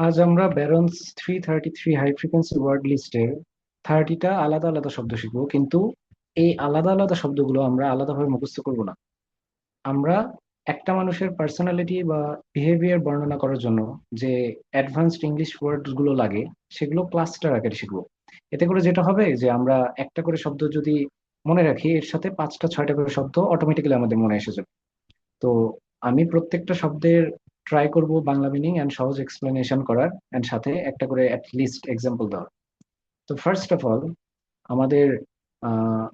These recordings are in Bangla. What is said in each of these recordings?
আজ আমরা ব্যারনস 333 হাই ফ্রিকোয়েন্সি ওয়ার্ড লিস্টের 30টা আলাদা আলাদা শব্দ শিখবো, কিন্তু এই আলাদা আলাদা শব্দগুলো আমরা আলাদাভাবে মুখস্থ করব না। আমরা একটা মানুষের পার্সোনালিটি বা বিহেভিয়ার বর্ণনা করার জন্য যে অ্যাডভান্সড ইংলিশ ওয়ার্ড গুলো লাগে, সেগুলো ক্লাস্টার আকারে শিখবো। এতে করে যেটা হবে যে আমরা একটা করে শব্দ যদি মনে রাখি, এর সাথে 5টা 6টা করে শব্দ অটোমেটিক্যালি আমাদের মনে এসে যাবে। তো আমি প্রত্যেকটা শব্দের ট্রাই করব বাংলা মিনিং এন্ড সহজ এক্সপ্লেনেশন করার, এন্ড সাথে একটা করে অ্যাট লিস্ট এক্সাম্পল দেওয়ার। তো ফার্স্ট অফ অল, আমাদের আহ,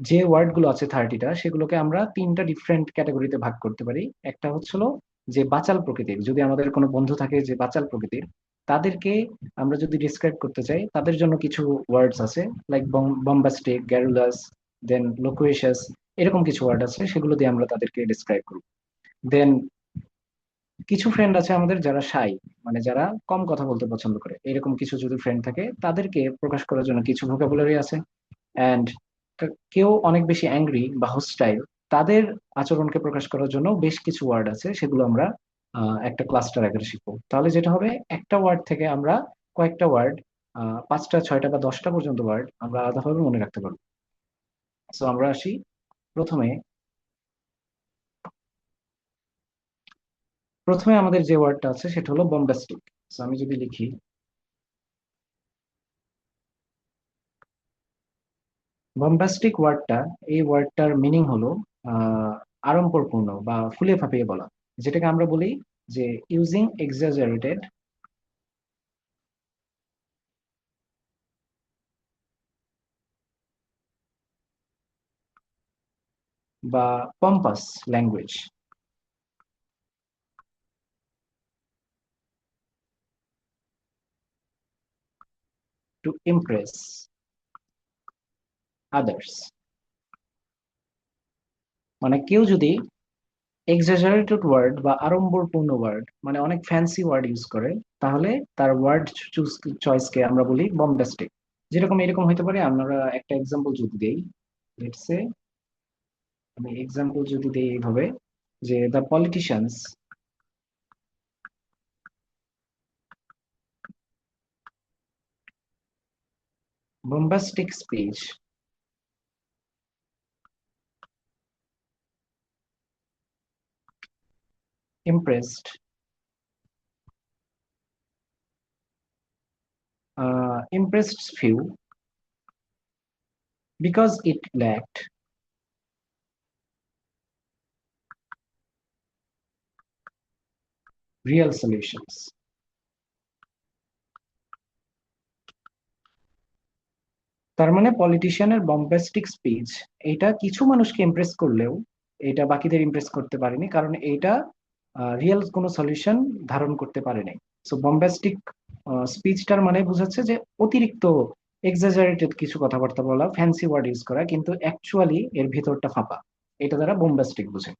যে ওয়ার্ড গুলো আছে 30টা, সেগুলোকে আমরা 3টা ডিফারেন্ট ক্যাটাগরিতে ভাগ করতে পারি। একটা হচ্ছিল যে বাচাল প্রকৃতির, যদি আমাদের কোনো বন্ধু থাকে যে বাচাল প্রকৃতির, তাদেরকে আমরা যদি ডিসক্রাইব করতে চাই, তাদের জন্য কিছু ওয়ার্ডস আছে, লাইক বম্বাস্টিক, গ্যারুলাস, দেন লোকুয়েশাস, এরকম কিছু ওয়ার্ড আছে, সেগুলো দিয়ে আমরা তাদেরকে ডিসক্রাইব করব। দেন কিছু ফ্রেন্ড আছে আমাদের যারা শাই, মানে যারা কম কথা বলতে পছন্দ করে, এরকম কিছু যদি ফ্রেন্ড থাকে, তাদেরকে প্রকাশ করার জন্য কিছু ভোকাবুলারি আছে। অ্যান্ড কেউ অনেক বেশি অ্যাংরি বা হোস্টাইল, তাদের আচরণকে প্রকাশ করার জন্য বেশ কিছু ওয়ার্ড আছে, সেগুলো আমরা একটা ক্লাস্টার আকারে শিখবো। তাহলে যেটা হবে, একটা ওয়ার্ড থেকে আমরা কয়েকটা ওয়ার্ড, 5টা 6টা বা 10টা পর্যন্ত ওয়ার্ড আমরা আলাদাভাবে মনে রাখতে পারবো। সো আমরা আসি প্রথমে। প্রথমে আমাদের যে ওয়ার্ডটা আছে সেটা হলো বম্বাস্টিক। সো আমি যদি লিখি বম্বাস্টিক ওয়ার্ডটা, এই ওয়ার্ডটার মিনিং হলো আহ আড়ম্বরপূর্ণ বা ফুলে ফাঁপিয়ে বলা, যেটাকে আমরা বলি যে ইউজিং এক্সাজারেটেড বা পম্পাস ল্যাঙ্গুয়েজ টু ইমপ্রেস আদার্স। মানে কেউ যদি এক্সাজারেটেড ওয়ার্ড বা আড়ম্বরপূর্ণ ওয়ার্ড, মানে অনেক ফ্যান্সি ওয়ার্ড ইউজ করে, তাহলে তার ওয়ার্ড চুজ চয়েসকে আমরা বলি বম্বাস্টিক। যেরকম এরকম হতে পারে, আমরা একটা এক্সাম্পল যদি দেই, লেটস সে, আমি এক্সাম্পল যদি দেই এইভাবে, যে the politicians bombastic speech impressed impressed few because it lacked real solutions. তার মানে পলিটিশিয়ানের বম্বাস্টিক স্পিচ, এটা কিছু মানুষকে ইমপ্রেস করলেও এটা বাকিদের ইমপ্রেস করতে পারেনি, কারণ এটা রিয়েল কোনো সলিউশন ধারণ করতে পারেনি। সো বম্বাস্টিক স্পিচটার মানে বোঝাচ্ছে যে অতিরিক্ত এক্সাজারেটেড কিছু কথাবার্তা বলা, ফ্যান্সি ওয়ার্ড ইউজ করা, কিন্তু অ্যাকচুয়ালি এর ভিতরটা ফাঁপা। এটা দ্বারা বোম্বাস্টিক বোঝে।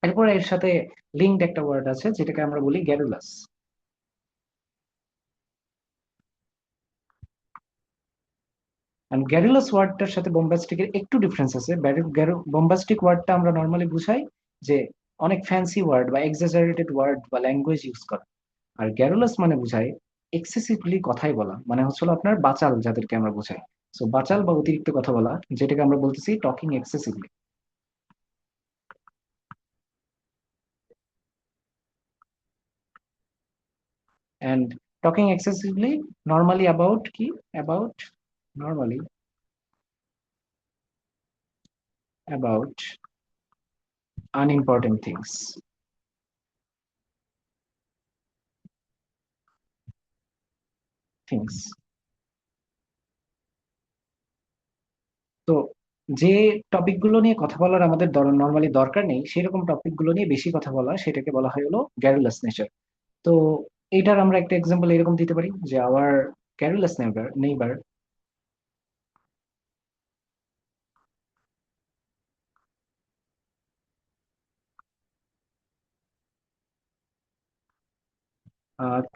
এরপর এর সাথে লিঙ্কড একটা ওয়ার্ড আছে, যেটাকে আমরা বলি গ্যারুলাস। গ্যারুলাস ওয়ার্ডটার সাথে বোম্বাস্টিকের একটু ডিফারেন্স আছে। বোম্বাস্টিক ওয়ার্ডটা আমরা নর্মালি বুঝাই যে অনেক ফ্যান্সি ওয়ার্ড বা এক্সাজারেটেড ওয়ার্ড বা ল্যাঙ্গুয়েজ ইউজ করা। আর গ্যারুলাস মানে বুঝায় এক্সেসিভলি কথাই বলা, মানে হচ্ছিল আপনার বাচাল, যাদেরকে আমরা বুঝাই। সো বাচাল বা অতিরিক্ত কথা বলা, যেটাকে আমরা বলতেছি talking excessively. And talking excessively normally about কি, about, normally about unimportant things. তো যে টপিক গুলো নিয়ে কথা বলার আমাদের নর্মালি দরকার নেই, সেরকম টপিক গুলো নিয়ে বেশি কথা বলা, সেটাকে বলা হয় হলো গ্যারুলাস নেচার। তো এইটার আমরা একটা এক্সাম্পল এরকম দিতে পারি যে our garrulous neighbour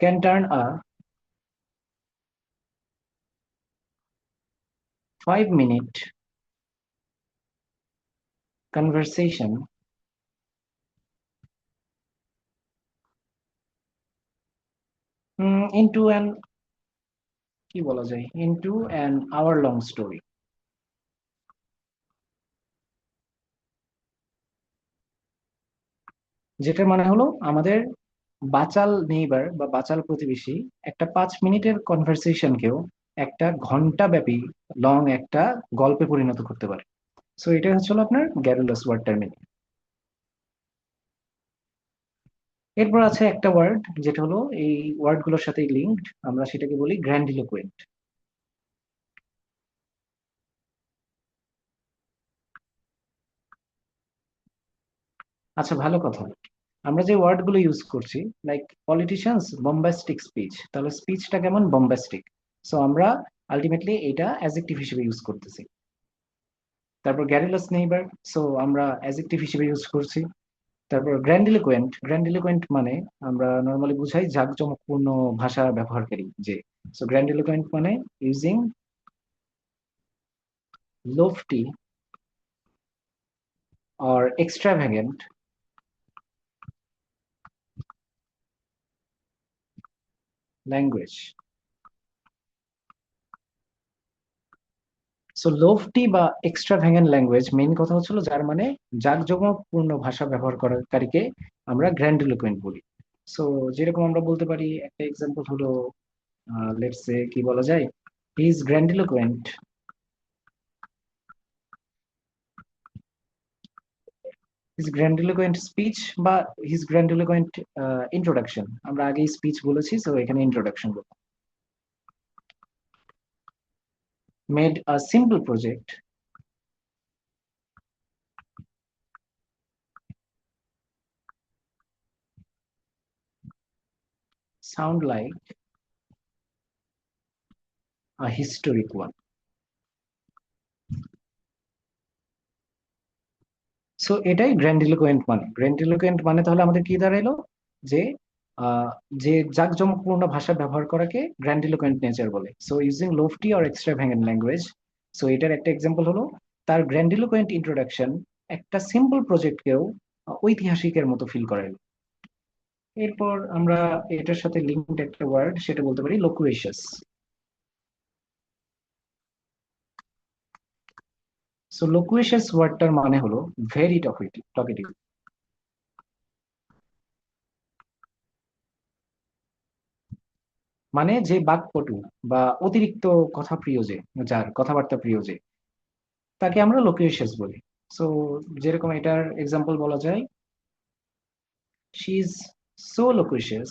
can turn a 5 minute conversation into an, কি বলা যায়, into an hour long story. যেটার মানে হলো আমাদের বাচাল নেইবার বা বাচাল প্রতিবেশী একটা 5 মিনিটের কনভারসেশনকেও একটা ঘন্টা ব্যাপী লং একটা গল্পে পরিণত করতে পারে। সো এটা হচ্ছে হলো আপনার গ্যারুলাস ওয়ার্ড টার্মিনি। এরপর আছে একটা ওয়ার্ড যেটা হলো এই ওয়ার্ড গুলোর সাথে লিঙ্কড, আমরা সেটাকে বলি গ্র্যান্ডিলোকুয়েন্ট। আচ্ছা, ভালো কথা। আমরা যে ওয়ার্ড গুলো ইউজ করছি, লাইক পলিটিশিয়ানস বম্বাস্টিক স্পিচ, তাহলে স্পিচটা কেমন বম্বাস্টিক। সো আমরা আলটিমেটলি এটা অ্যাজেক্টিভ হিসেবে ইউজ করতেছি। তারপর গ্যারিলাস নেইবার, সো আমরা অ্যাজেক্টিভ হিসেবে ইউজ করছি। তারপর গ্র্যান্ডিলোকুয়েন্ট, গ্র্যান্ডিলোকুয়েন্ট মানে আমরা নর্মালি বুঝাই জাঁকজমকপূর্ণ ভাষা ব্যবহারকারী যে। সো গ্র্যান্ডিলোকুয়েন্ট মানে using lofty or extravagant language. So লোফটি বা এক্সট্রাভ্যাগেন্ট ল্যাঙ্গুয়েজ মেইন কথা হচ্ছিল যার মানে জাঁকজমকপূর্ণ ভাষা ব্যবহারকারীকে আমরা গ্র্যান্ডিলোকুয়েন্ট বলি। সো যেরকম আমরা বলতে পারি, একটা এক্সাম্পল হলো, লেটস সে কি বলা যায়, হি ইজ গ্র্যান্ডিলোকুয়েন্ট, হিজ গ্র্যান্ডিলোকুয়েন্ট স্পিচ বা হিজ গ্র্যান্ডিলোকুয়েন্ট ইন্ট্রোডাকশন। আমরা আগেই স্পিচ বলেছি, সো এখানে ইন্ট্রোডাকশন বলবো। Made a simple project sound like a historic one. So এটাই গ্র্যান্ডিলোকুয়েন্ট মানে। গ্র্যান্ডিলোকুয়েন্ট মানে তাহলে আমাদের কি দাঁড়াইলো, যে আহ, যে জাঁকজমকপূর্ণ ভাষা ব্যবহার করাকে গ্র্যান্ডিলোকুয়েন্ট নেচার বলে। So using lofty or extravagant language. So এটার একটা এক্সাম্পল হলো তার গ্র্যান্ডিলোকুয়েন্ট ইন্ট্রোডাকশন একটা সিম্পল প্রজেক্টকেও ঐতিহাসিকের মতো ফিল করাইলো। এরপর আমরা এটার সাথে লিঙ্কড একটা ওয়ার্ড সেটা বলতে পারি লোকুয়েশাস। সো লোকুয়েশাস ওয়ার্ডটার মানে হলো ভেরি টকেটিভ টকেটিভ। মানে যে বাকপটু বা অতিরিক্ত কথা প্রিয় যে, যার কথাবার্তা প্রিয় যে, তাকে আমরা লোকুয়েশাস বলি। সো যেরকম এটার এক্সাম্পল বলা যায়, she is so loquacious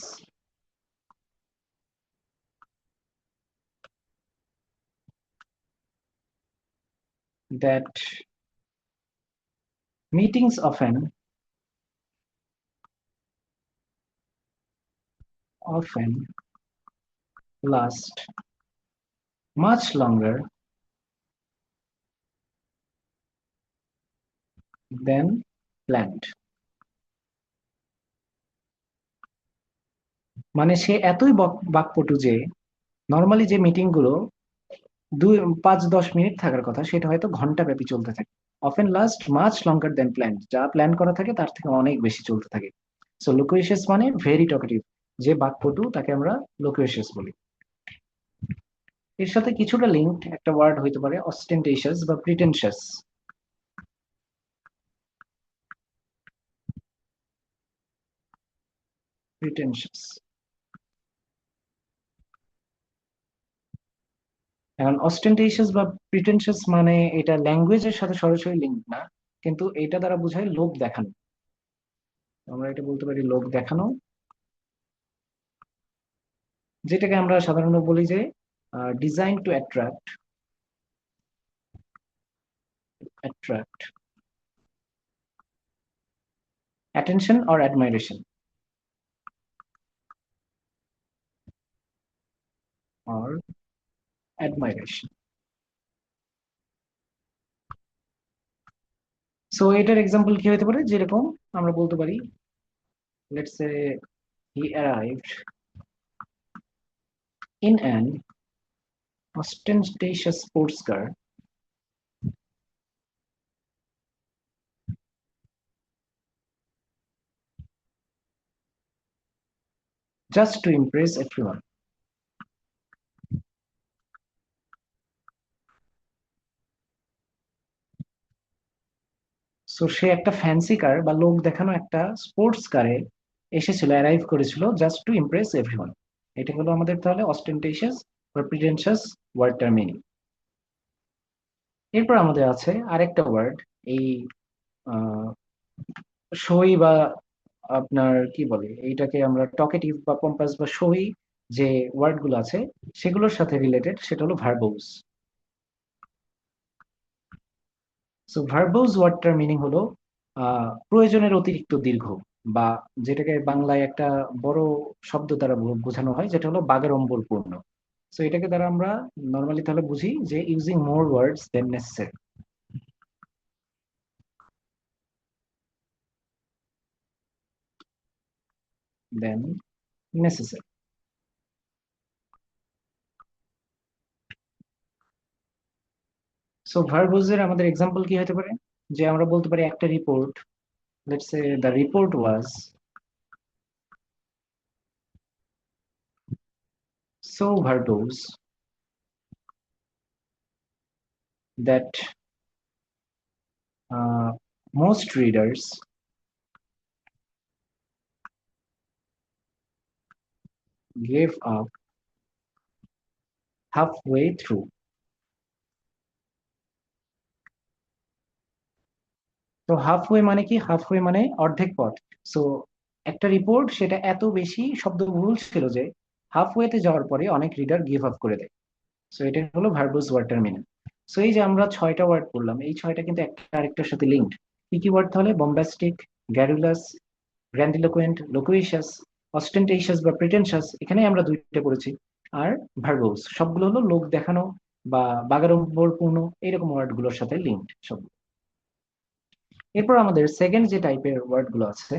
that meetings often last much longer than planned। মানে সে এতই বাকপটু যে নর্মালি যে মিটিং গুলো 5-10 মিনিট থাকার কথা সেটা হয়তো ঘন্টা ব্যাপী চলতে থাকে। অফেন লাস্ট মাচ লঙ্গার দেন প্ল্যান, যা প্ল্যান করা থাকে তার থেকে অনেক বেশি চলতে থাকে। সো লোকুয়েশিয়াস মানে ভেরি টকেটিভ, যে বাকপটু তাকে আমরা লোকুয়েশিয়াস বলি। এর সাথে কিছুটা লিঙ্কড একটা ওয়ার্ড হইতে পারে অস্টেন্টেশিয়াস বা প্রিটেনশিয়াস। প্রিটেনশিয়াস, এখন অস্টেন্টেশিয়াস বা প্রিটেনশিয়াস মানে এটা ল্যাঙ্গুয়েজের সাথে সরাসরি লিঙ্ক না, কিন্তু এটা দ্বারা বোঝায় লোক দেখানো। আমরা এটা বলতে পারি লোক দেখানো, যেটাকে আমরা সাধারণত বলি যে design to attract attention or admiration or admiration. So এটার এক্সাম্পল কি হতে পারে, যেরকম আমরা বলতে পারি, let's say he arrived in an ostentatious sports car just to impress everyone. So say একটা ফ্যান্সি কার বা লোক দেখানো একটা স্পোর্টস কারে এসেছিল, অ্যারাইভ করেছিল জাস্ট টু ইমপ্রেস এভরিওয়ান। এটা হলো আমাদের তাহলে অস্টেন্টেশিয়াস বা প্রিটেনশিয়াস ওয়ার্ডটার মিনিং। এরপর আমাদের আছে আরেকটা ওয়ার্ড, এই সই বা আপনার কি বলে এইটাকে আমরা টকেটিভ বা পম্পাস বা সই যে ওয়ার্ড গুলো আছে সেগুলোর সাথে রিলেটেড, সেটা হলো ভার্বোস। সো ভার্বোস ওয়ার্ডটার মিনিং হলো প্রয়োজনের অতিরিক্ত দীর্ঘ, বা যেটাকে বাংলায় একটা বড় শব্দ দ্বারা বোঝানো হয়, যেটা হলো বাগাড়ম্বরপূর্ণ। সো এটাকে দ্বারা আমরা নর্মালি তাহলে বুঝি যে ইউজিং মোর ওয়ার্ডস দেন নেসেসারি, দেন নেসেসারি। সো ভার্বোসের আমাদের এক্সাম্পল কি হতে পারে, যে আমরা বলতে পারি একটা report, let's say the report was so verbose that uh, most readers gave up halfway through. তো হাফওয়ে মানে কি, হাফওয়ে মানে অর্ধেক পথ। সো একটা রিপোর্ট সেটা এত বেশি শব্দবহুল ছিল যে হাফওয়েতে যাওয়ার পরে অনেক রিডার গিভ আপ করে দেয়। সো এটা হলো ভার্বস ওয়ার্ডটার মিনিং। সো এই যে আমরা ছয়টা ওয়ার্ড পড়লাম, এই ছয়টা কিন্তু একটা আরেকটার সাথে লিঙ্কড। কি কি ওয়ার্ড তাহলে? বম্বাস্টিক, গ্যারুলাস, গ্র্যান্ডিলোকুয়েন্ট, লোকুয়েশাস, অস্টেন্টেশিয়াস বা প্রিটেনশাস, এখানে আমরা দুইটা করেছি। আর ভার্বোস সবগুলো হলো লোক দেখানো বা বাগাড়ম্বরপূর্ণ এইরকম ওয়ার্ড গুলোর সাথে লিঙ্কড সব। এরপর আমাদের সেকেন্ড যে টাইপের ওয়ার্ড গুলো আছে,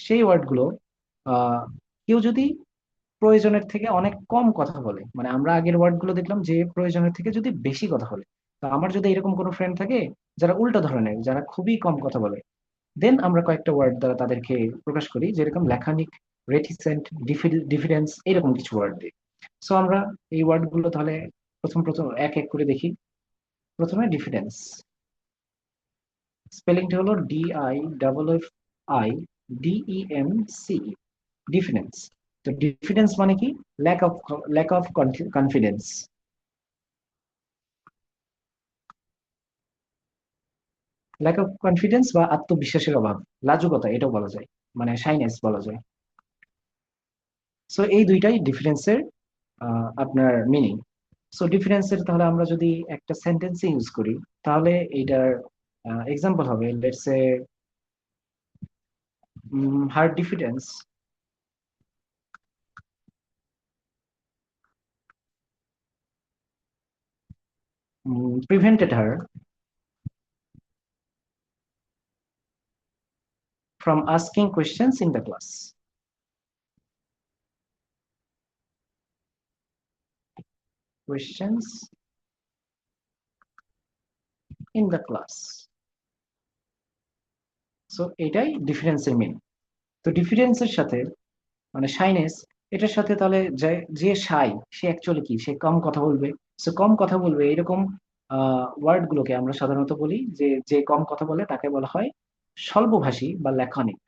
সেই ওয়ার্ড গুলো আহ কেউ যদি প্রয়োজনের থেকে অনেক কম কথা বলে, মানে আমরা আগের ওয়ার্ড গুলো দেখলাম যে প্রয়োজনের থেকে যদি বেশি কথা বলে, তো আমার যদি এরকম কোনো ফ্রেন্ড থাকে যারা উল্টো ধরনের, যারা খুবই কম কথা বলে, দেন আমরা কয়েকটা ওয়ার্ড দ্বারা তাদেরকে প্রকাশ করি, যেরকম ল্যাকনিক, রেটিসেন্ট, ডিফিডেন্স, এরকম কিছু ওয়ার্ড দিই। সো আমরা এই ওয়ার্ড গুলো তাহলে প্রথম প্রথম এক এক করে দেখি। প্রথমে ডিফিডেন্স, স্পেলিংটা হলো DIFFIDENCE, ডিফিডেন্স। তো ডিফিডেন্স মানে কি? Lack of lack of confidence, lack of confidence বা আত্মবিশ্বাসের অভাব, লাজুকতা এটাও বলা যায়, মানে শাইনেস বলা যায়। সো এই দুইটাই ডিফারেন্সের আপনার মিনিং। সো ডিফারেন্সের তাহলে আমরা যদি একটা সেন্টেন্সে ইউজ করি, তাহলে এইটার এক্সাম্পল হবে let's say her diffidence prevented her from asking questions in the class. Questions in the class. So এটাই ডিফারেন্সের মিনিং। তো ডিফারেন্সের সাথে মানে শাইনেস, এটার সাথে তাহলে যে যে শাই, সে অ্যাকচুয়ালি কি, সে কম কথা বলবে। সো কম কথা বলবে এরকম ওয়ার্ড গুলোকে আমরা সাধারণত বলি যে যে কম কথা বলে তাকে বলা হয় স্বল্পভাষী বা ল্যাকনিক,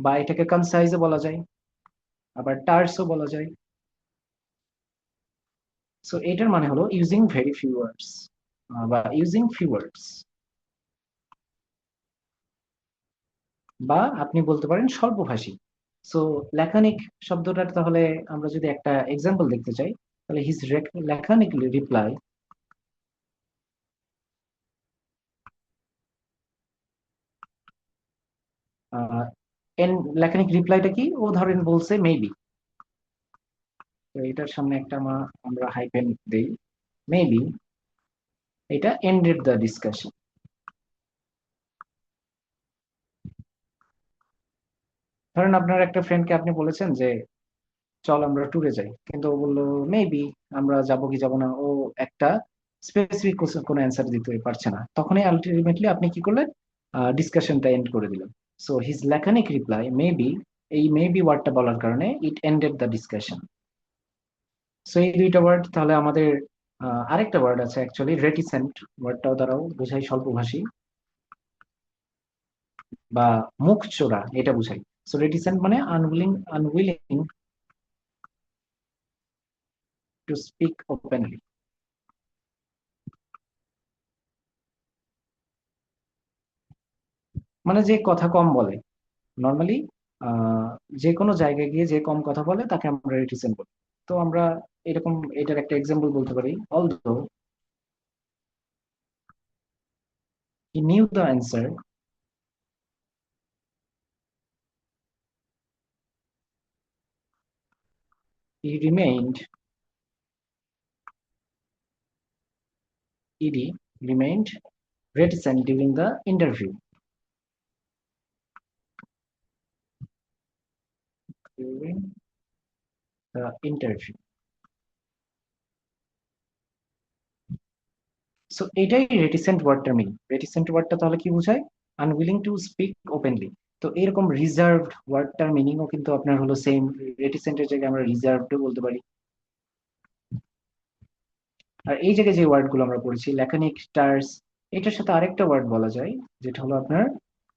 বা এটাকে কনসাইজও বলা যায়, আবার টার্সও বলা যায়। সো এটার মানে হলো ইউজিং ভেরি ফিউ ওয়ার্ডস বা ইউজিং ফিউ ওয়ার্ডস, বা আপনি বলতে পারেন স্বল্পভাষী। সো ল্যাকনিক শব্দটার তাহলে আমরা যদি একটা এক্সাম্পল দেখতে চাই, তাহলে his laconic reply, an laconic রিপ্লাইটা কি, ও ধরেন বলছে মেবি, তো এটার সামনে একটা আমরা হাইপেন দেই, মেবি এটা এন্ডেড দ্য ডিসকাশন। ধরেন আপনার একটা ফ্রেন্ডকে আপনি বলেছেন যে চল আমরা ট্যুরে যাই, কিন্তু ও বললো মেবি আমরা যাব কি যাব না, ও একটা স্পেসিফিক কোনো অ্যান্সার দিতে পারছে না, তখনই আলটিমেটলি আপনি কি করলেন, ডিসকাশনটা এন্ড করে দিলেন। So his laconic reply may be, এই মে বি ওয়ার্ডটা বলার কারণে ইট এন্ডেড দ্য ডিসকাশন। সো এই দুইটা ওয়ার্ড তাহলে আমাদের আরেকটা ওয়ার্ড আছে অ্যাকচুয়ালি রেটিসেন্ট, ওয়ার্ডটাও দ্বারাও বোঝাই স্বল্পভাষী বা মুখ চোরা, এটা বুঝাই। সো রেটিসেন্ট মানে আনউইলিং টু স্পিক ওপেনলি, মানে যে কথা কম বলে নর্মালি, আহ যে কোনো জায়গায় গিয়ে যে কম কথা বলে তাকে আমরা রেটিসেন্ট বলি। তো আমরা এরকম এটার একটা এক্সাম্পল বলতে পারি, although he knew the answer, he remained, ইডি remained reticent during the interview. During the interview. So এটাই রেটিসেন্ট ওয়ার্ডটার মিনিং। রেটিসেন্ট ওয়ার্ডটা তাহলে কি বোঝায়? Unwilling to speak openly. তো এরকম রিজার্ভড ওয়ার্ডটার মিনিংও কিন্তু আপনার হলো সেম। রেটিসেন্টের জায়গায় আমরা রিজার্ভড বলতে পারি। আর এই জায়গায় যে ওয়ার্ড গুলো আমরা পড়েছি ল্যাকনিক, টার্স, এটার সাথে আরেকটা ওয়ার্ড বলা যায় যেটা হলো আপনার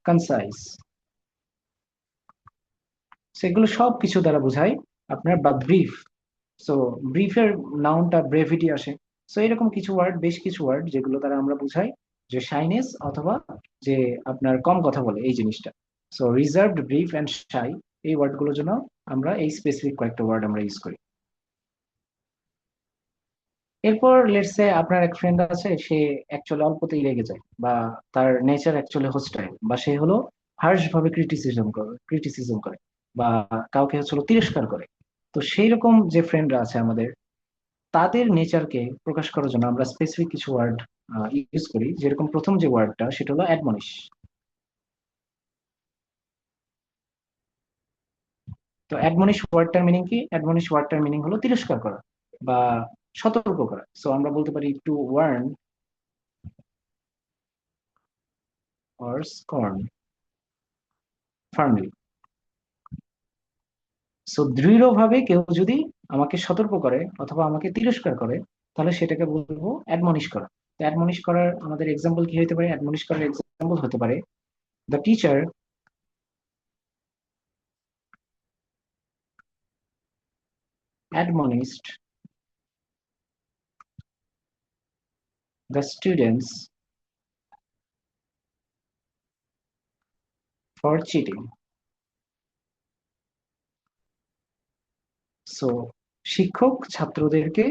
কনসাইজ। সেগুলো সব কিছু দ্বারা বোঝায় আপনার, বা ব্রিফ। সো ব্রিফের নাউনটা ব্রেভিটি আসে। সো এরকম কিছু ওয়ার্ড, বেশ কিছু ওয়ার্ড যেগুলো দ্বারা আমরা বুঝাই যে শাইনেস অথবা যে আপনার কম কথা বলে এই জিনিসটা। সো রিজার্ভড, ব্রিফ এন্ড শাই, এই ওয়ার্ডগুলোর জন্য আমরা এই স্পেসিফিক কয়েকটা ওয়ার্ড আমরা ইউজ করি। এরপর লেটস সে আপনার এক ফ্রেন্ড আছে, সে অ্যাকচুয়ালি অল্পতেই রেগে যায়, বা তার নেচার অ্যাকচুয়ালি হোস্টাইল, বা সে হলো হার্শ ভাবে ক্রিটিসিজম করে বা কাউকে হচ্ছে হলো তিরস্কার করে। তো সেই রকম যে ফ্রেন্ডরা আছে আমাদের, তাদের নেচারকে প্রকাশ করার জন্য আমরা স্পেসিফিক কিছু ওয়ার্ড ইউজ করি। যেরকম প্রথম যে ওয়ার্ডটা সেটা হলো অ্যাডমনিশ। তো অ্যাডমনিশ ওয়ার্ডটার মিনিং কি? অ্যাডমনিশ ওয়ার্ডটার মিনিং হলো তিরস্কার করা বা সতর্ক করা। সো আমরা বলতে পারি to warn or scorn firmly. So দৃঢ়ভাবে কেউ যদি আমাকে সতর্ক করে অথবা আমাকে তিরস্কার করে, তাহলে সেটাকে বলবো অ্যাডমনিশ করা। তো অ্যাডমনিশ করার আমাদের এক্সাম্পল কি হতে পারে? অ্যাডমনিশ করার এক্সাম্পল হতে পারে the teacher admonished the students for cheating. So শিক্ষক ছাত্রদেরকে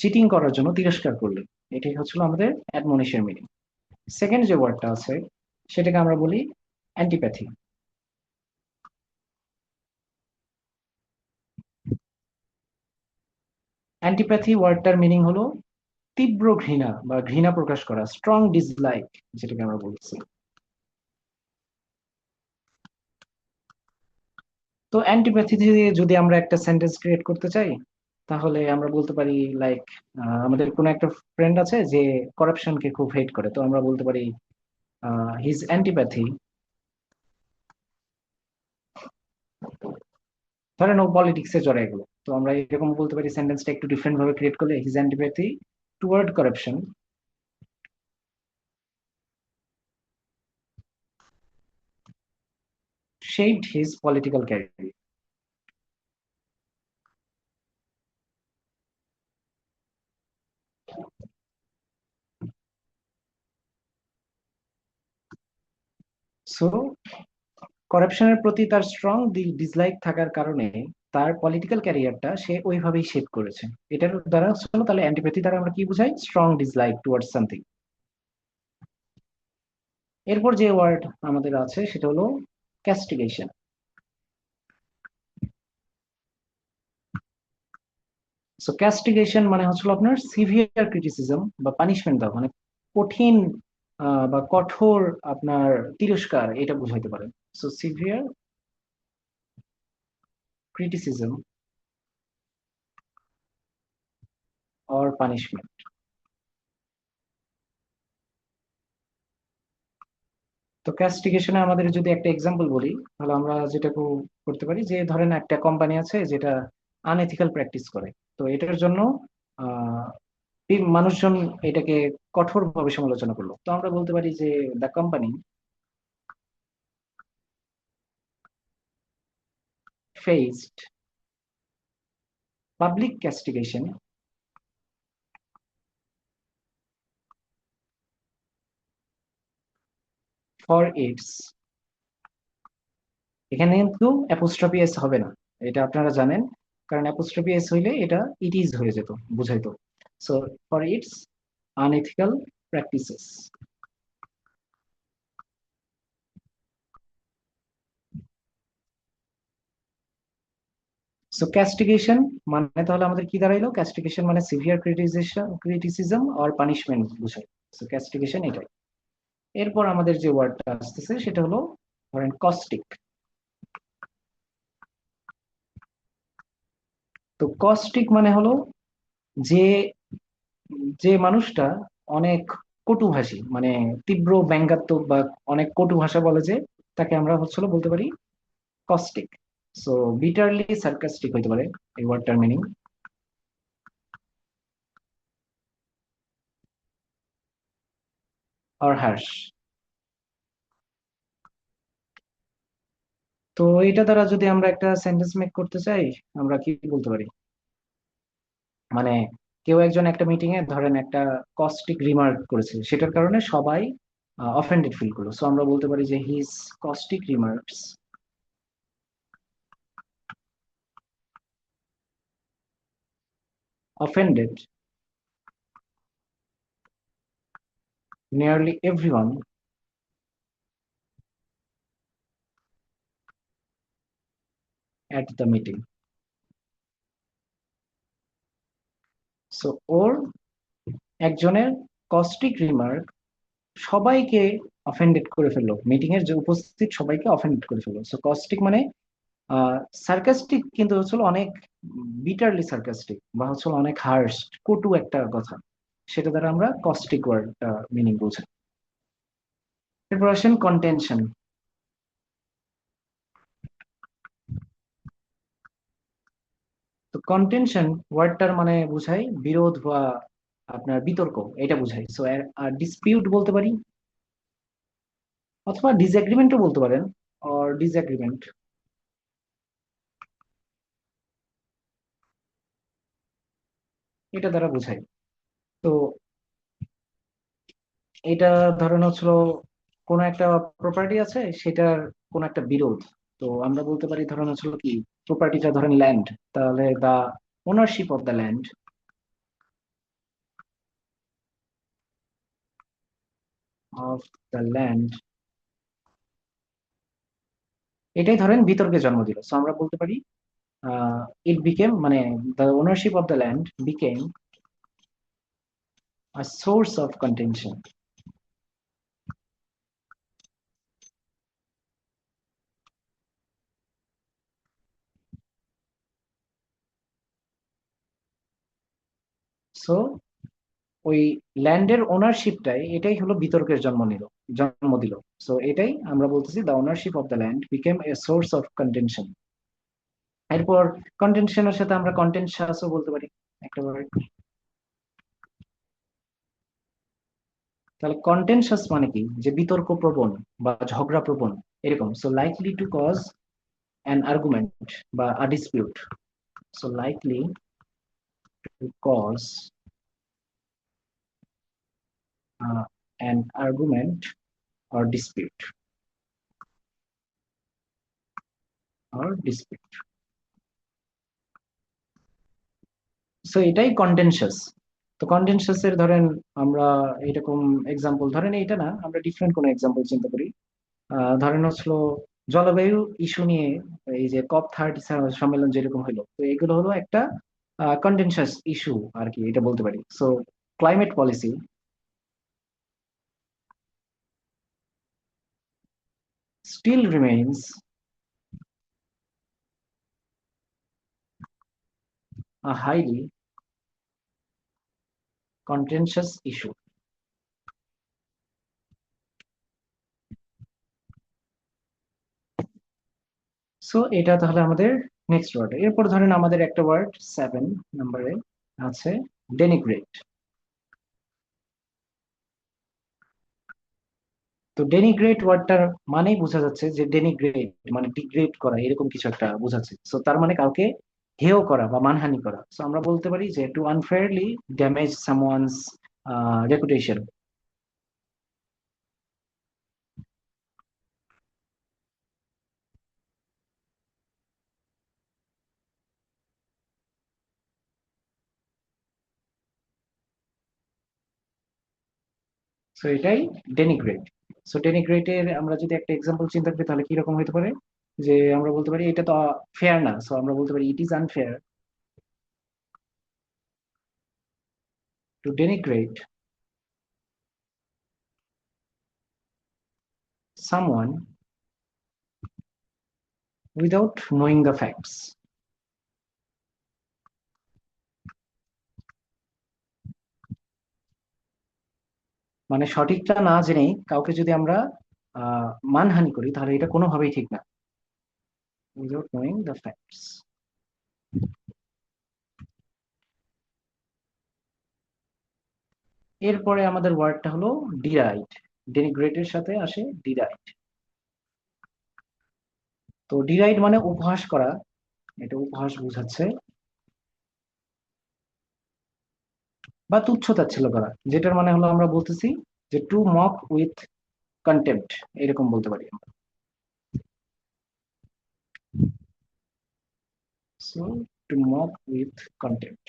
চিটিং করার জন্য তিরস্কার করলেন, এটাই হচ্ছিল আমাদের অ্যাডমনিশের মিনিং। সেকেন্ড যে ওয়ার্ডটা আছে সেটাকে আমরা বলি অ্যান্টিপ্যাথি। অ্যান্টিপ্যাথি ওয়ার্ডটার মিনিং হলো তীব্র ঘৃণা বা ঘৃণা প্রকাশ করা, স্ট্রং ডিসলাইক যেটাকে আমরা বলছি। তো অ্যান্টিপ্যাথি দিয়ে যদি আমরা একটা সেন্টেন্স ক্রিয়েট করতে চাই, তাহলে আমরা বলতে পারি লাইক, আমাদের কোনো একটা ফ্রেন্ড আছে যে করাপশনকে খুব হেট করে, তো আমরা বলতে পারি হিজ অ্যান্টিপ্যাথি, ধরেন ও পলিটিক্সে জড়ায় গেলো, তো আমরা এরকম বলতে পারি সেন্টেন্সটা একটু ডিফারেন্ট ভাবে ক্রিয়েট করলে, his antipathy toward corruption shaped his political career. So করাপশনের প্রতি তার স্ট্রং ডিসলাইক থাকার কারণে তার পলিটিক্যাল ক্যারিয়ারটা সে ওইভাবেই শেপ করেছে। এটার দ্বারা হলো, তাহলে অ্যান্টিপ্যাথি দ্বারা আমরা কি বুঝাই? Strong dislike towards something. এরপর যে ওয়ার্ড আমাদের আছে সেটা হলো ক্যাস্টিগেশন। সো ক্যাস্টিগেশন মানে হচ্ছিল আপনার সিভিয়ার ক্রিটিসিজম বা পানিশমেন্ট দেওয়া, মানে কঠিন বা কঠোর আপনার তিরস্কার, এটা বুঝাইতে পারে। So severe criticism or punishment. তো ক্যাস্টিগেশনে আমাদের যদি একটা এক্সাম্পল বলি, তাহলে আমরা যেটা করতে পারি যে ধরেন একটা কোম্পানি আছে যেটা আনএথিক্যাল প্র্যাকটিস করে। তো এটার জন্য আহ মানুষজন এটাকে কঠোরভাবে সমালোচনা করলো। তো আমরা বলতে পারি যে the company faced public castigation for its, এখানে কিন্তু অ্যাপোস্ট্রফি এস হবে না, এটা আপনারা জানেন, কারণ অ্যাপোস্ট্রফি এস হইলে এটা ইট ইজ হয়ে যেত, বুঝাইতো। So for its unethical practices. So castigation মানে তাহলে আমাদের কি দাঁড়াইলো, ক্যাস্টিগেশন মানে সিভিয়ার ক্রিটিসিজম অর পানিশমেন্ট বুঝায়। সো ক্যাস্টিগেশন এটাই। এরপর আমাদের যে ওয়ার্ডটা আসতেছে সেটা হলো ধরেন কস্টিক। তো কস্টিক মানে হলো যে যে মানুষটা অনেক কটুভাষী, মানে তীব্র ব্যঙ্গাত্মক বা অনেক কটু ভাষা বলে, যে তাকে আমরা হচ্ছিল বলতে পারি কস্টিক। সো বিটারলি সার্কাস্টিক হইতে পারে এই ওয়ার্ডটার মিনিং, অর হার্শ। তো এটা দ্বারা যদি আমরা একটা সেন্টেন্স মেক করতে চাই, আমরা কি বলতে পারি, মানে কেউ একজন একটা মিটিং এ ধরেন একটা কস্টিক রিমার্ক করেছে, সেটার কারণে সবাই অফেন্ডেড ফিল করলো। সো আমরা বলতে পারি যে his caustic remarks offended nearly everyone at the meeting. So ওর একজনের কস্টিক রিমার্ক সবাইকে অফেন্ডেড করে ফেললো, মিটিং এর যে উপস্থিত সবাইকে অফেন্ডেড করে ফেললো। সো কস্টিক মানে সার্কাস্টিক, কিন্তু হচ্ছে অনেক বিটারলি সার্কাস্টিক বা হচ্ছে অনেক হার্শ, কটু একটা কথা, সেটা দ্বারা আমরা কস্টিক ওয়ার্ড মিনিং বোঝাই। এরপর আসেন কন্টেনশন। তো কন্টেনশন ওয়ার্ডটার মানে বুঝাই বিরোধ বা আপনার বিতর্ক, এটা বুঝাই। সো আর ডিসপিউট বলতে পারি, অথবা ডিসএগ্রিমেন্টও বলতে পারেন, অর ডিসএগ্রিমেন্ট, এটা দ্বারা বুঝাই। তো এটা ধরেন হচ্ছিল কোন একটা প্রপার্টি আছে, সেটার কোন একটা বিরোধ। তো আমরা বলতে পারি ধরেন হচ্ছিল কি, প্রপার্টিটা ধরেন ল্যান্ড, তাহলে the ownership of the land, of the land, এটাই ধরেন বিতর্কে জন্ম দিল। সো আমরা বলতে পারি ইট বিকেম, মানে the ownership of the land became a source of contention. So ওই ল্যান্ডের ওনারশিপটাই, এটাই হলো বিতর্কের জন্ম দিল। সো এটাই আমরা বলতেছি the ownership of the land became a source of contention. এরপর কন্টেনশনের সাথে আমরা কন্টেনশাসও বলতে পারি একটা word। তাহলে কন্টেনশাস মানে কি, যে বিতর্ক প্রবণ বা ঝগড়া প্রবণ এরকম। So likely to cause an argument বা a dispute. So likely to cause an argument or dispute, or dispute. So এটাই কন্টেনশাস। তো কন্টেনশাস এর ধরেন আমরা এরকম এক্সাম্পল, ধরেন এইটা না, আমরা ডিফারেন্ট কোনো এক্সাম্পল চিন্তা করি। ধরেন হচ্ছিল জলবায়ু ইস্যু নিয়ে এই যে COP30 সম্মেলন যেরকম হলো, তো এগুলো হলো একটা কন্টেনশাস ইস্যু আর কি, এটা বলতে পারি। So climate policy still remains a highly contentious issue. So এটা তাহলে আমাদের নেক্সট ওয়ার্ড। এরপর ধরেন আমাদের একটা ওয়ার্ড 7 নম্বরে আছে ডেনিগ্রেট। তো ডেনিগ্রেট ওয়ার্ডটার মানেই বোঝা যাচ্ছে যে ডেনিগ্রেট মানে ডিগ্রেড করা, এরকম কিছু একটা বোঝাচ্ছে। সো তার মানে কাউকে হেয় করা বা মানহানি করা। সো আমরা বলতে পারি যে to unfairly damage someone's reputation. So এটাই ডেনিগ্রেট। সো ডেনিগ্রেটের আমরা যদি একটা এক্সাম্পল চিন্তা করি তাহলে কি রকম হতে পারে, যে আমরা বলতে পারি এটা তো ফেয়ার না, সো আমরা বলতে পারি it is unfair to denigrate someone without knowing the facts. মানে সঠিকটা না জেনেই কাউকে যদি আমরা মানহানি করি তাহলে এটা কোনোভাবেই ঠিক না, উইদাউট নোয়িং দ্য ফ্যাক্টস। এরপরে আমাদের ওয়ার্ডটা হলো ডিরাইড। ডেনিগ্রেটের সাথে আসে ডিরাইড। তো ডিরাইড মানে উপহাস করা, এটা উপহাস বোঝাচ্ছে, বা তুচ্ছ তাচ্ছিল্য করা, যেটার মানে হলো আমরা বলতেছি যে টু মক উইথ কন্টেম্পট, এরকম বলতে পারি আমরা। So two mock with contempt.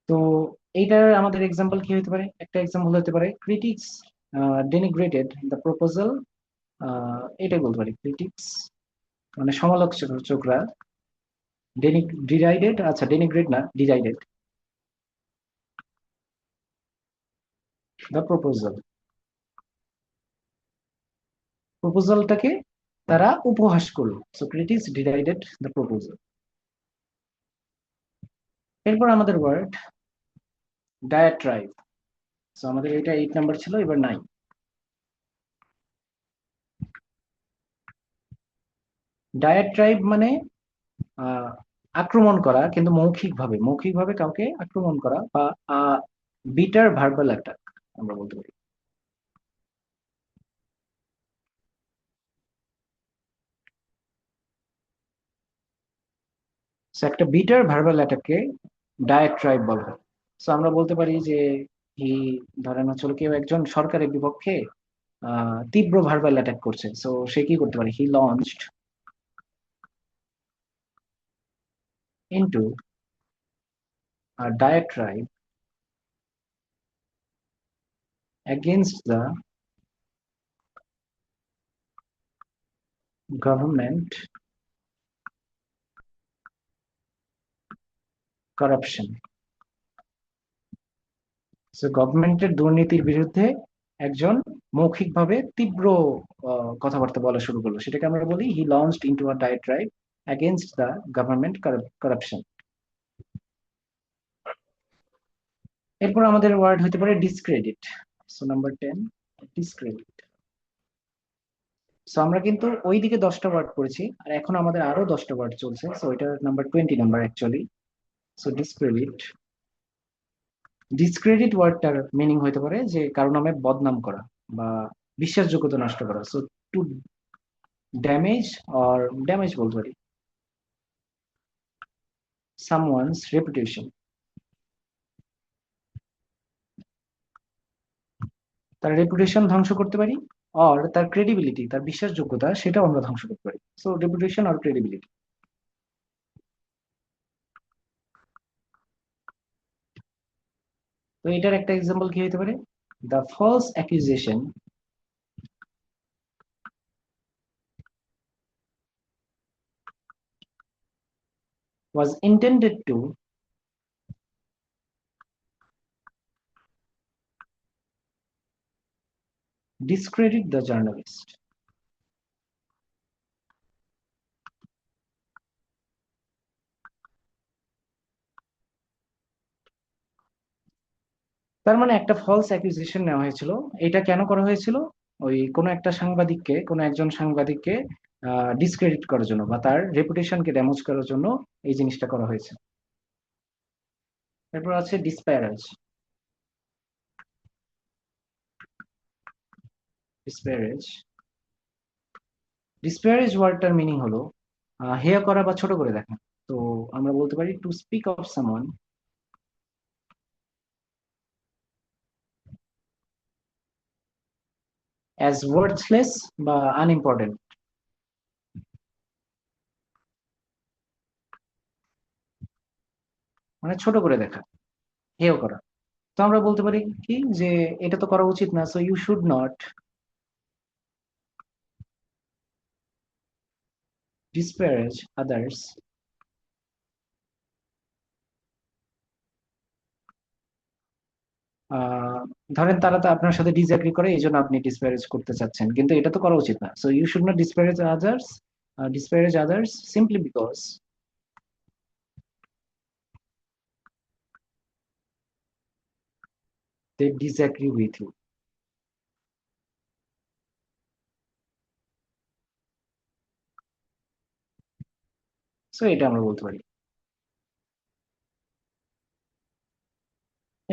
তো এইটার আমাদের এক্সাম্পল কি হতে পারে, একটা এক্সাম্পল হতে পারে ক্রিটিক্স ডেনিগ্রেটেড দ্য প্রপোজাল। এটাই বলতে পারি, ক্রিটিক্স মানে সমালোচকরা ডিরাইডেড, আচ্ছা ডেনিগ্রেট না, ডিরাইডেড দ্য প্রপোজাল। প্রপোজালটাকে তারা উপহাস করলো, সো ক্রিটিক্স ডিরাইডেড দ্য প্রপোজাল। এরপর আমাদের ওয়ার্ড ডায়াট্রাইব। সো আমাদের এটা 8 নাম্বার ছিল, এবার 9। ডায়াট্রাইব মানে আহ, আক্রমণ করা, কিন্তু মৌখিকভাবে, মৌখিকভাবে কাউকে আক্রমণ করা, বা বিটার ভার্বাল অ্যাটাক আমরা বলতে পারি। সো একটা বিটার ভার্বাল অ্যাটাককে ডায়াট্রাইব বলা হয়। সো আমরা বলতে পারি যে হি, ধরেন হচ্ছে হলো কেউ একজন সরকারের বিপক্ষে তীব্র ভার্বাল অ্যাটাক করছে, সো সে কি করতে পারে, he launched into a diatribe against the government corruption. So গভর্নমেন্টের দুর্নীতির বিরুদ্ধে একজন মৌখিকভাবে তীব্র কথাবার্তা বলা শুরু করলো, সেটাকে আমরা বলি he launched into a diatribe against the government corruption. এরপর আমাদের ওয়ার্ড হতে পারে discredit. So number 10, discredit. So আমরা কিন্তু ওইদিকে 10টা ওয়ার্ড পড়েছি, আর এখন আমাদের আরো 10টা ওয়ার্ড চলছে, সো এটা number 20 actually. So discredit, discredit ওয়ার্ডটার মিনিং হতে পারে যে কারো নামে বদনাম করা বা বিশ্বাসযোগ্যতা নষ্ট করা। So to damage, or damage বলতে পারি সামওয়ানস রেপুটেশন। তার রেপুটেশন ধ্বংস করতে পারি, আর তার ক্রেডিবিলিটি, তার বিশ্বাসযোগ্যতা, সেটাও আমরা ধ্বংস করতে পারি। সো রেপুটেশন আর ক্রেডিবিলিটি। তো এটার একটা এক্সাম্পল কি হতে পারে, the false accusation was intended to discredit the journalist. তার মানে একটা ফলস অ্যাকুজিশন নেওয়া হয়েছিল। এটা কেন করা হয়েছিল? ওই কোনো একটা সাংবাদিককে, কোনো একজন সাংবাদিককে ডিসক্রেডিট করার জন্য বা তার রেপুটেশনকে ড্যামেজ করার জন্য এই জিনিসটা করা হয়েছে। এরপর আছে ডিসপ্যারেজ। ডিসপ্যারেজ ডিসপ্যারেজ ওয়ার্ডটার মিনিং হলো হেয় করা বা ছোট করে দেখা। তো আমরা বলতে পারি to speak of someone as worthless বা আনইম্পর্টেন্ট, মানে ছোট করে দেখা, হেয় করা। তো আমরা বলতে পারি কি যে এটা তো করা উচিত না, so you should not disparage others. Ah ধরেন তারা তো আপনার সাথে ডিসএগ্রি করে, এই জন্য আপনি ডিসপ্যারেজ করতে চাচ্ছেন, কিন্তু এটা তো করা উচিত না। So you should not disparage others simply because they disagree with you. So এটা আমরা বলতে পারি।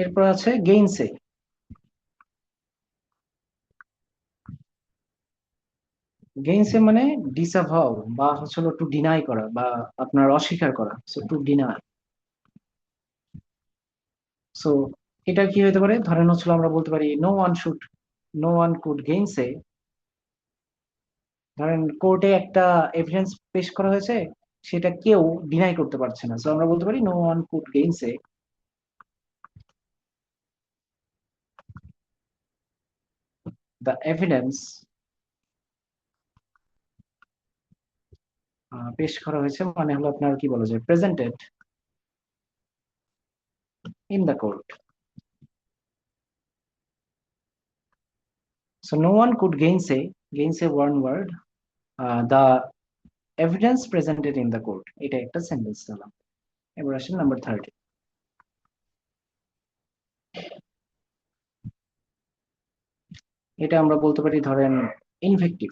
এরপর আছে গেইনসে। গেইনসে মানে ডিসঅ্যাভউ বা হচ্ছে টু ডিনাই করা বা আপনার অস্বীকার করা, সো টু ডিনাই। সো এটা কি হতে পারে? ধরেন হচ্ছিল আমরা বলতে পারি নো ওয়ান কুড গেইনসে। ধরেন কোর্টে একটা এভিডেন্স পেশ করা হয়েছে, সেটা কেউ ডিনাই করতে পারছে না, সো আমরা বলতে পারি no one could gainsay the evidence পেশ করা হয়েছে, মানে হলো আপনার কি বলা যায়, presented in the court. So no one could gainsay one word the evidence presented in the court, এটা একটা সেন্টেন্স দিলাম। এবার আসেন নাম্বার 30। এটা আমরা বলতে পারি ধরেন ইনভেক্টিভ।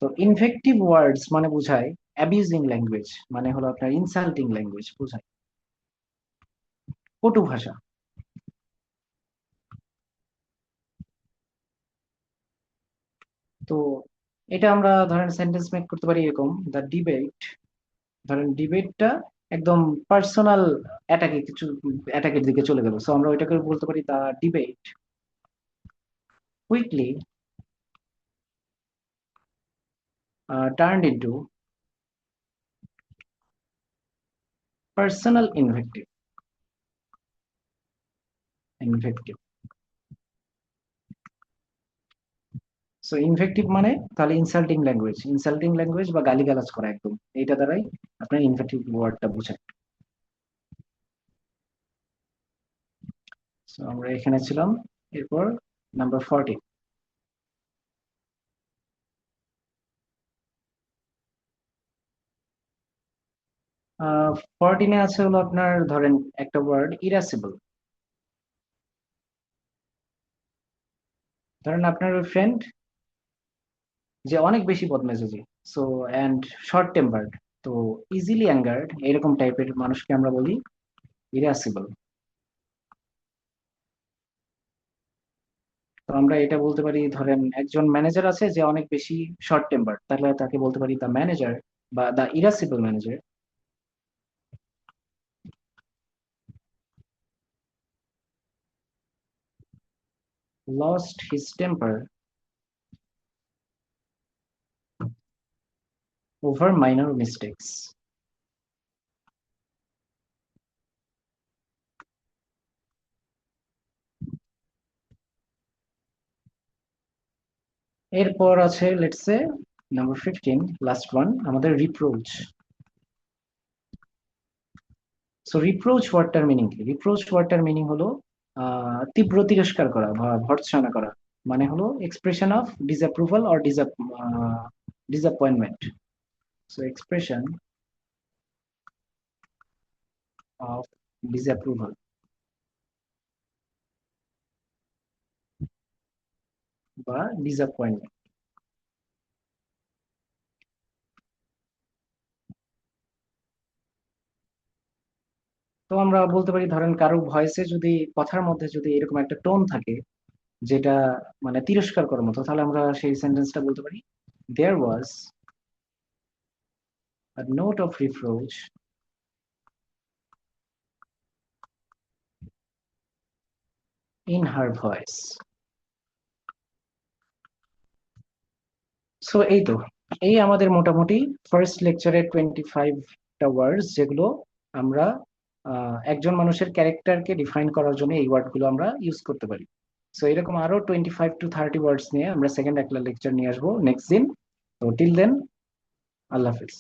তো ইনভেক্টিভ ওয়ার্ডস মানে বোঝায় অ্যাবিউজিং ল্যাঙ্গুয়েজ, মানে হলো আপনার ইনসাল্টিং ল্যাঙ্গুয়েজ বোঝায়, কটু ভাষা। তো এটা আমরা ধরেন সেন্টেন্স মেক করতে পারি এরকম: দ্য ডিবেট। ধরেন ডিবেটটা একদম পার্সোনাল অ্যাটাকের দিকে চলে গেল, সো আমরা ওইটাকে বলতে পারি the debate quickly turned into personal invective. So invective মানে তাহলে ইনসাল্টিং ল্যাঙ্গুয়েজ বা গালিগালাজ করা একদম, এইটা দ্বারাই আপনার ইনভেক্টিভ ওয়ার্ডটা বোঝায়। সো আমরা এখানে ছিলাম। এরপর নাম্বার 40। 14-এ আছে হলো আপনার ধরেন একটা ওয়ার্ড ইরাসিবল। ধরেন আপনার ওই ফ্রেন্ড যে অনেক বেশি বদমেজাজি, সো অ্যান্ড শর্ট টেম্পার্ড, তো ইজিলি অ্যাঙ্গার্ড, এরকম টাইপের মানুষকে আমরা বলি ইরাসিবল। তো আমরা এটা বলতে পারি, ধরেন একজন ম্যানেজার আছে যে অনেক বেশি শর্ট টেম্পার্ড, তাহলে তাকে বলতে পারি দ্য ম্যানেজার বা the irascible manager lost his temper over minor mistakes. এরপর আছে let's say number 15, last one, আমাদের রিপ্রোচ। সো রিপ্রোচ ওয়ার্ডটার মিনিং কি? রিপ্রোচ ওয়ার্ডটার মিনিং হলো তীব্র তিরস্কার করা বা ভর্ৎসনা করা, মানে হলো expression of disapproval or disappointment. So expression of disapproval বা ডিসঅ্যাপয়েন্টমেন্ট। তো আমরা বলতে পারি, ধরেন কারো ভয়েসে যদি, কথার মধ্যে যদি এরকম একটা টোন থাকে যেটা মানে তিরস্কার করার মতো, তাহলে আমরা সেই সেন্টেন্সটা বলতে পারি, there was a note of reproach in her voice. So এই তো, এই আমাদের মোটামুটি ফার্স্ট লেকচারে 25টা ওয়ার্ডস, যেগুলো আমরা একজন মানুষের ক্যারেক্টারকে ডিফাইন করার জন্য এই ওয়ার্ডগুলো আমরা ইউজ করতে পারি। সো এরকম আরো 25 to 30 ওয়ার্ডস নিয়ে আমরা সেকেন্ড একটা লেকচার নিয়ে আসবো নেক্সট দিন। তো টিল দেন, আল্লাহ হাফিজ।